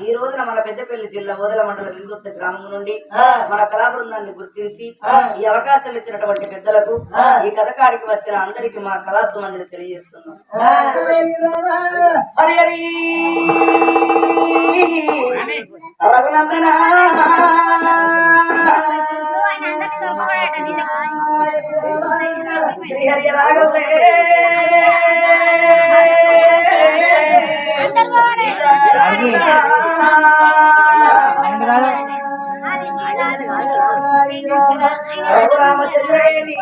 ఈ రోజున మన పెద్దపల్లి జిల్లా ఓదల మండలం విందుర్తి గ్రామం నుండి మన కళా బృందాన్ని గుర్తించి ఈ అవకాశం ఇచ్చినటువంటి పెద్దలకు ఈ కథకాడికి వచ్చిన అందరికి మా కళాసుమందిని తెలియజేస్తున్నాం. హరి హరి రఘునందన శ్రీ హరి రాఘవే రామచంద్రేని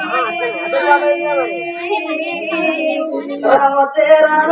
రామచే రామ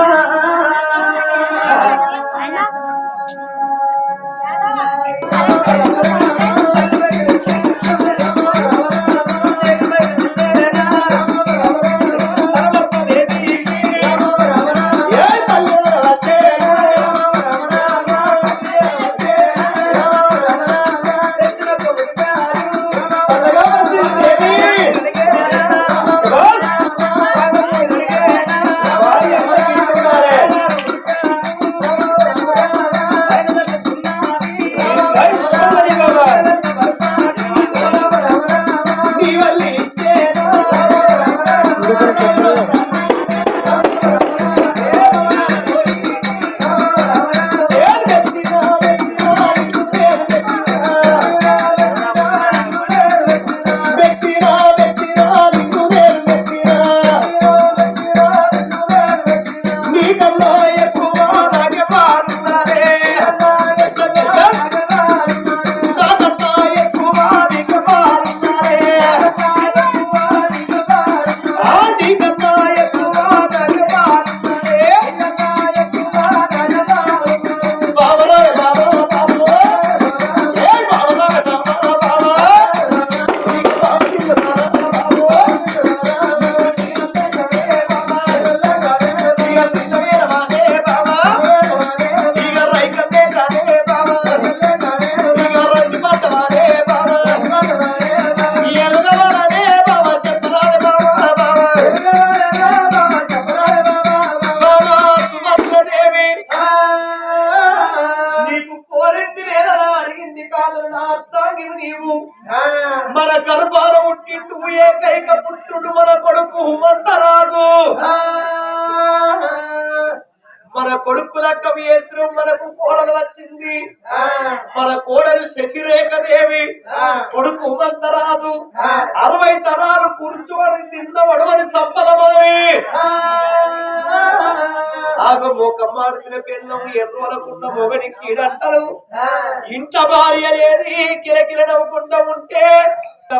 మన గర్భాల ఉట్టిండు ఏకైక పుత్రుడు మన కొడుకు హుమంతరాజు. మన కొడుకుల కవియేశ్వరం మనకు కోడలు వచ్చింది. మన కోడలు శశిరేఖదేవి, కొడుకు హుమంతరాజు. 60 తరాలు కూర్చోని తిన్న వడవని సంపదమని ఆగమోకమ్మాల్సిన పెన్నం ఎర్రవలకున్న మొగడి కీడంటలు. ఇంట భార్య ఏది కిలకిల నవ్వుకుంటూ ఉంటే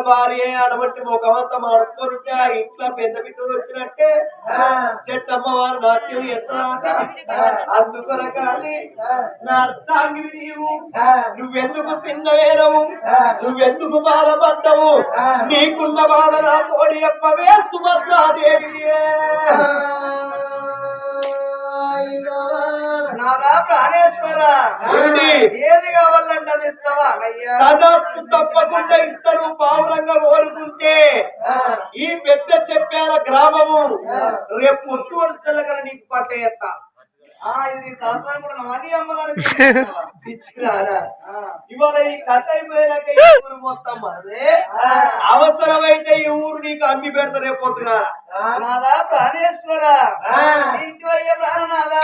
భార్య అడబట్టి ముఖమంతా మార్చుకుంటే ఆ ఇంట్లో పెద్ద బిడ్డలు వచ్చినట్టే చెట్టమ్మవారు నాట్యం ఎత్తా. అందుకొరకాలి నా అర్థాంగి నువ్వెందుకు చిన్నవేనవు, నువ్వెందుకు బాధపడ్డవు, నీకున్న బాధ నా తోడి చెప్పవే సుభద్రాదేవి. నాదా ప్రాణేశ్వర ఏది కావాలంటే అది ఇస్తావా? తప్పకుండా ఇస్తాను. పావురంగా కోరుకుంటే ఈ పెద్ద చెప్పేల గ్రామము రేపు పొత్తు వరుసల కదా నీకు పట్ల ఎత్తా. ఇది తాతాను కూడా నాది అమ్మదానికి ఇవాళ ఈ కథ అయిపోయినాక ఈ ఊరు మొత్తం మనదే. అవసరమైతే ఈ ఊరు నీకు అమ్మి పెడతా రేపు పొద్దున. నాదా ప్రాణేశ్వర ఇంటి వయ్య ప్రాణనాదా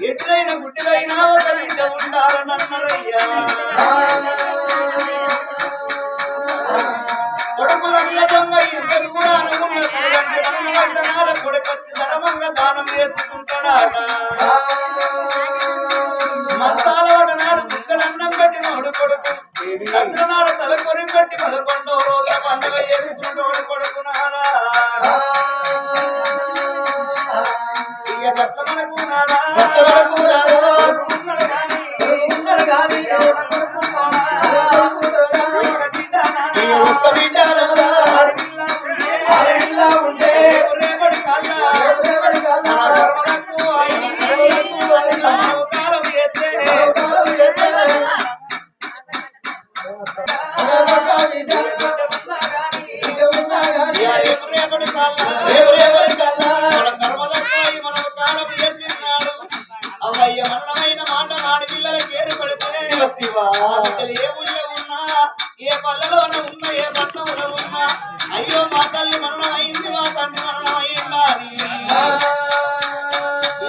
ఎట్లయిన గుడ్డిదైనా ఒక బిడ్డ ఉండాలన్నరయ్యా కొడుకుల దొంగ ఎంత దూరాన ఉన్న కొడుకొచ్చి ధర్మంగా దానం చేసుకుంటాడాట మసాల వాడనాడు కుక్కనన్నం పెట్టినోడు కొడుకు సంతనాడు తల కొరి పెట్టి 11వ రోజుల పండుగ చేసుకున్నోడు కొడుకునాడా మనకు నాడా ఉన్నాడు కానీ ఉంటే రేపటి కాలం చేస్తే రేపటి అవయ్య మరణమైన మాట నాడు పిల్లలకి ఏర్పడితే ఏ ఊళ్ళో ఉన్నా ఏ పల్లెలోనే ఉన్నా ఏ పట్టణంలో ఉన్నా అయ్యో మా తల్లి మరణం అయింది మా తండ్రి మరణం అయ్యిందా అని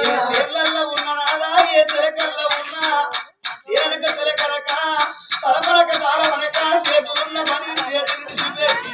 ఏ సెర్లల్లో ఉన్నాడా ఏ సెలకల్లో ఉన్నా సెలక సెలకలక తలపడక తాళమనక చేతులున్న పని చేతులు విడిచిపెట్టి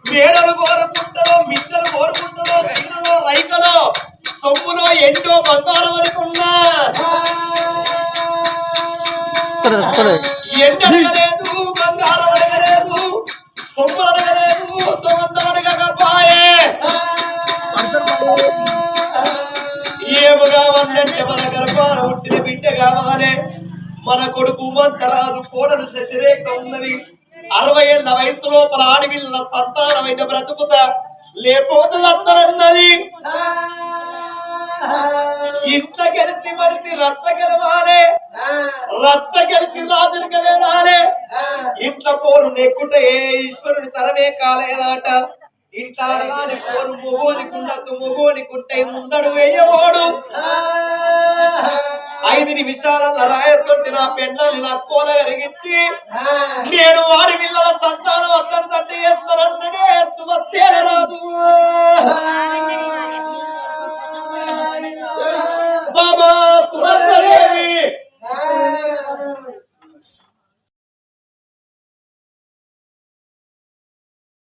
మేడలు కోరుకుంటారో మిచ్చలు కోరుకుంటారో సిన్నలో రైతులో సొమ్ములో ఎంతో బంగారం వరకు ఉన్నా ఎండ అడగలేదు బంగారం అడగలేదు సొమ్ము అడగలేదు సొమ్మంతం అడగకపోయే ఏమి కావాలంటే మన గర్భాన పుట్టిన బిడ్డ కావాలి మన కొడుకు మంతరాదు కోడలు శశిరేఖ ఉన్నది 60 ఏళ్ల వయసు లోపల ఆడపిల్లల సంతానం అయితే బ్రతుకుతా లేకపోతుంది అత్తరన్నది. ఇంత గెలిచి మరిచి రచ్చ గెలవాలి, రచ్చ గెలిచి రాజునిక వెళ్ళాలి. ఇంట్లో పోరు నెక్కుట ఏ ఈశ్వరుని తరమే కాలేదాట. ఇంట్లో ఆడదాని పోరు మొగోనికుండద్దు, మొగోనికుంటే ముందడు వేయబోడు. 5 నిమిషాల రాయతోటి నా పెన్నల్ని నా కోల ఎరిగించి నేను వారి పిల్లల సంతానం అత్తడి తండ్రి చేస్తానన్నదే సుమస్తేల రాదు.